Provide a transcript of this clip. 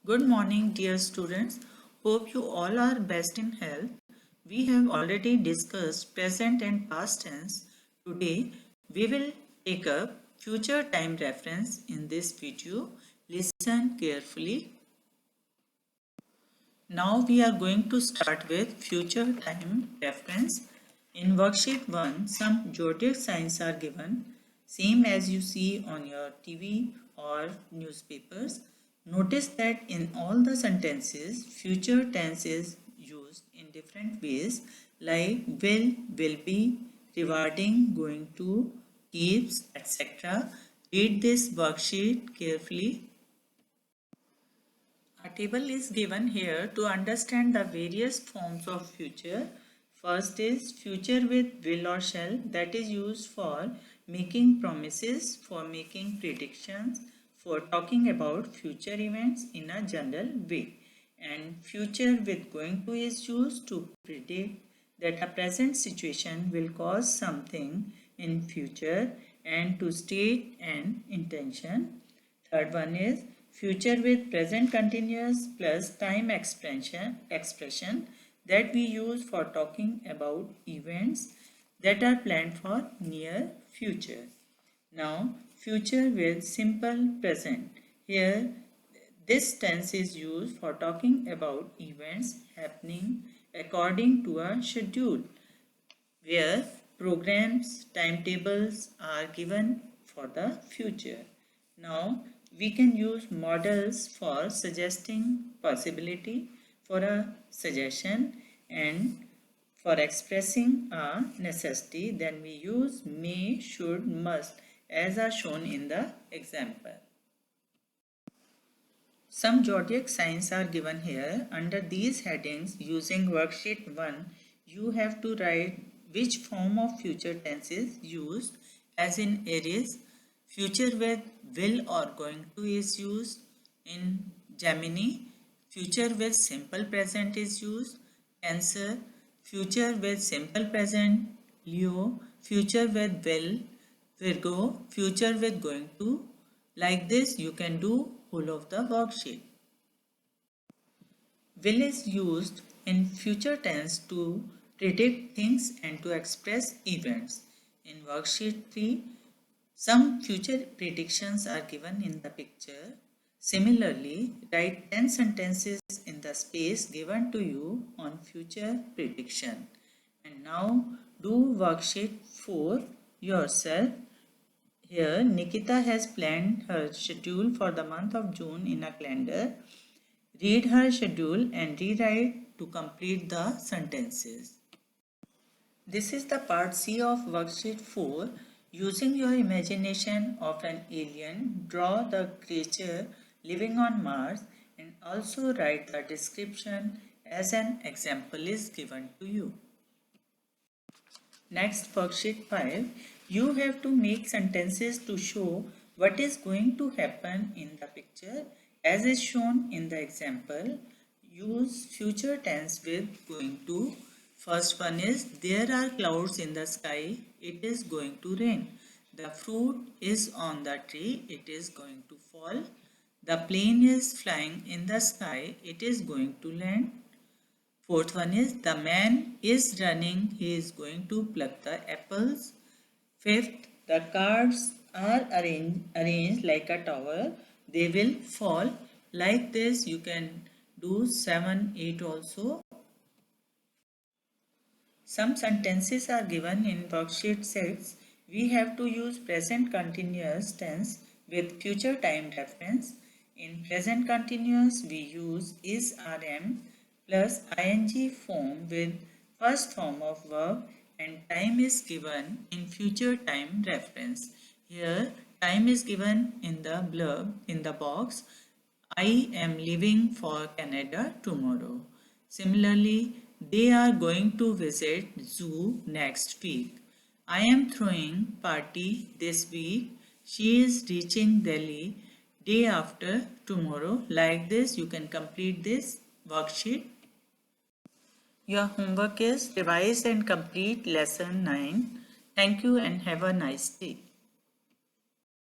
Good morning, dear students. Hope you all are best in health. We have already discussed present and past tense. Today, we will take up future time reference in this video. Listen carefully. Now we are going to start with future time reference. In worksheet 1, some zodiac signs are given, same as you see on your TV or newspapers. Notice that in all the sentences, future tense is used in different ways like will be, rewarding, going to, keeps, etc. Read this worksheet carefully. A table is given here to understand the various forms of future. First is future with will or shall, that is used for making promises, for making predictions, for talking about future events in a general way. And future with going to is used to predict that a present situation will cause something in future and to state an intention. Third one is future with present continuous plus time expression that we use for talking about events that are planned for near future. Now, future with simple present. Here, this tense is used for talking about events happening according to a schedule, where programs, timetables are given for the future. Now, we can use models for suggesting possibility, for a suggestion, and for expressing a necessity. Then we use may, should, must as are shown in the example. Some zodiac signs are given here. Under these headings, using worksheet 1, you have to write which form of future tense is used, as in Aries. Future with will or going to is used. In Gemini, future with simple present is used. Cancer, future with simple present. Leo, future with will. Virgo, future with going to. Like this, you can do whole of the worksheet. Will is used in future tense to predict things and to express events. In worksheet 3, some future predictions are given in the picture. Similarly, write 10 sentences in the space given to you on future prediction. And now do worksheet 4 yourself. Here, Nikita has planned her schedule for the month of June in a calendar. Read her schedule and rewrite to complete the sentences. This is the part C of worksheet 4. Using your imagination of an alien, draw the creature living on Mars and also write the description as an example is given to you. Next, worksheet 5. You have to make sentences to show what is going to happen in the picture as is shown in the example. Use future tense with going to. First one is, there are clouds in the sky, it is going to rain. The fruit is on the tree, it is going to fall. The plane is flying in the sky, it is going to land. Fourth one is, the man is running, he is going to pluck the apples. Fifth, the cards are arranged like a tower, they will fall. Like this, you can do 7, 8 also. Some sentences are given in worksheet 6. We have to use present continuous tense with future time reference. In present continuous, we use is rm plus ing form with first form of verb, and time is given in future time reference. Here, time is given in the blurb in the box. I am leaving for Canada tomorrow. Similarly, they are going to visit zoo next week. I am throwing party this week. She is reaching Delhi day after tomorrow. Like this, you can complete this worksheet. Your homework is revise and complete lesson 9. Thank you and have a nice day.